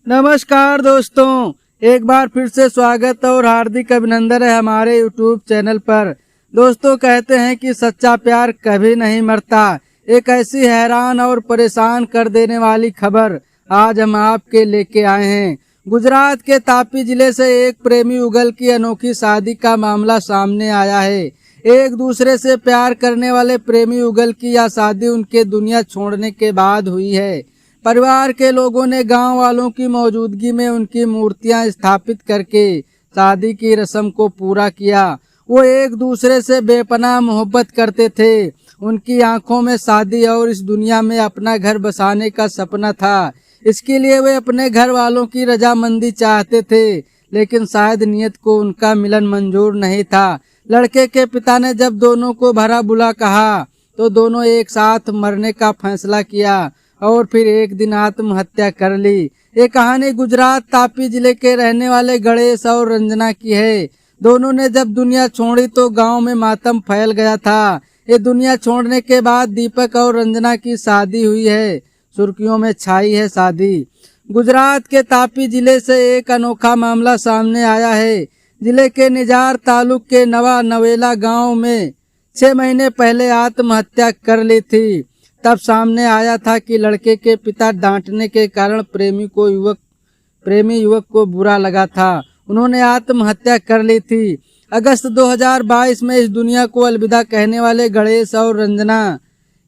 नमस्कार दोस्तों, एक बार फिर से स्वागत और हार्दिक अभिनंदन है हमारे YouTube चैनल पर। दोस्तों, कहते हैं कि सच्चा प्यार कभी नहीं मरता। एक ऐसी हैरान और परेशान कर देने वाली खबर आज हम आपके लेके आए हैं। गुजरात के तापी जिले से एक प्रेमी युगल की अनोखी शादी का मामला सामने आया है। एक दूसरे से प्यार करने वाले प्रेमी युगल की यह शादी उनके दुनिया छोड़ने के बाद हुई है। परिवार के लोगों ने गांव वालों की मौजूदगी में उनकी मूर्तियां स्थापित करके शादी की रस्म को पूरा किया। वो एक दूसरे से बेपनाह मोहब्बत करते थे। उनकी आंखों में शादी और इस दुनिया में अपना घर बसाने का सपना था। इसके लिए वे अपने घर वालों की रजामंदी चाहते थे, लेकिन शायद नियत को उनका मिलन मंजूर नहीं था। लड़के के पिता ने जब दोनों को भला बुरा कहा तो दोनों एक साथ मरने का फैसला किया और फिर एक दिन आत्महत्या कर ली। ये कहानी गुजरात तापी जिले के रहने वाले गणेश और रंजना की है। दोनों ने जब दुनिया छोड़ी तो गांव में मातम फैल गया था। ये दुनिया छोड़ने के बाद दीपक और रंजना की शादी हुई है। सुर्खियों में छाई है शादी। गुजरात के तापी जिले से एक अनोखा मामला सामने आया है। जिले के निजार तालुक के नवा नवेला गाँव में 6 महीने पहले आत्महत्या कर ली थी। तब सामने आया था कि लड़के के पिता डांटने के कारण प्रेमी युवक को बुरा लगा था। उन्होंने आत्महत्या कर ली थी। अगस्त 2022 में इस दुनिया को अलविदा कहने वाले गणेश और रंजना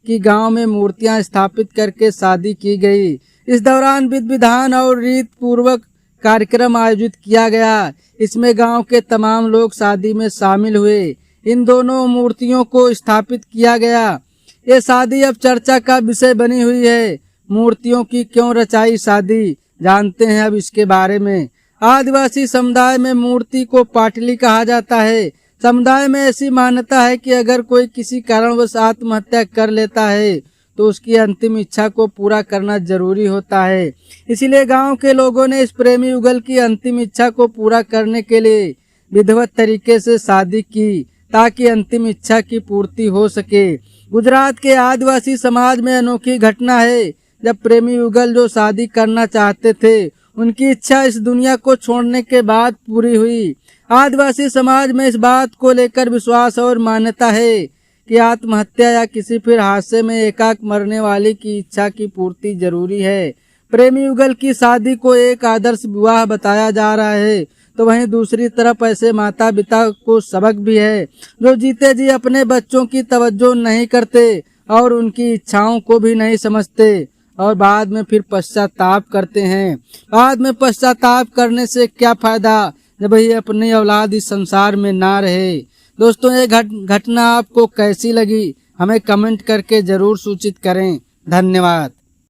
की गांव में मूर्तियां स्थापित करके शादी की गई। इस दौरान विधि विधान और रीत पूर्वक कार्यक्रम आयोजित किया गया। इसमें गांव के तमाम लोग शादी में शामिल हुए। इन दोनों मूर्तियों को स्थापित किया गया। ये शादी अब चर्चा का विषय बनी हुई है। मूर्तियों की क्यों रचाई शादी, जानते हैं अब इसके बारे में। आदिवासी समुदाय में मूर्ति को पाटली कहा जाता है। समुदाय में ऐसी मान्यता है कि अगर कोई किसी कारणवश आत्महत्या कर लेता है तो उसकी अंतिम इच्छा को पूरा करना जरूरी होता है। इसीलिए गांव के लोगों ने इस प्रेमी युगल की अंतिम इच्छा को पूरा करने के लिए विधिवत तरीके से शादी की, ताकि अंतिम इच्छा की पूर्ति हो सके। गुजरात के आदिवासी समाज में अनोखी घटना है। जब प्रेमी युगल जो शादी करना चाहते थे, उनकी इच्छा इस दुनिया को छोड़ने के बाद पूरी हुई। आदिवासी समाज में इस बात को लेकर विश्वास और मान्यता है कि आत्महत्या या किसी फिर हादसे में एकाएक मरने वाले की इच्छा की पूर्ति जरूरी है। प्रेमी युगल की शादी को एक आदर्श विवाह बताया जा रहा है, तो वहीं दूसरी तरफ ऐसे माता पिता को सबक भी है जो जीते जी अपने बच्चों की तवज्जो नहीं करते और उनकी इच्छाओं को भी नहीं समझते और बाद में फिर पश्चाताप करते हैं। बाद में पश्चाताप करने से क्या फायदा जब ये अपनी औलाद इस संसार में ना रहे। दोस्तों, ये घटना आपको कैसी लगी हमें कमेंट करके जरूर सूचित करें। धन्यवाद।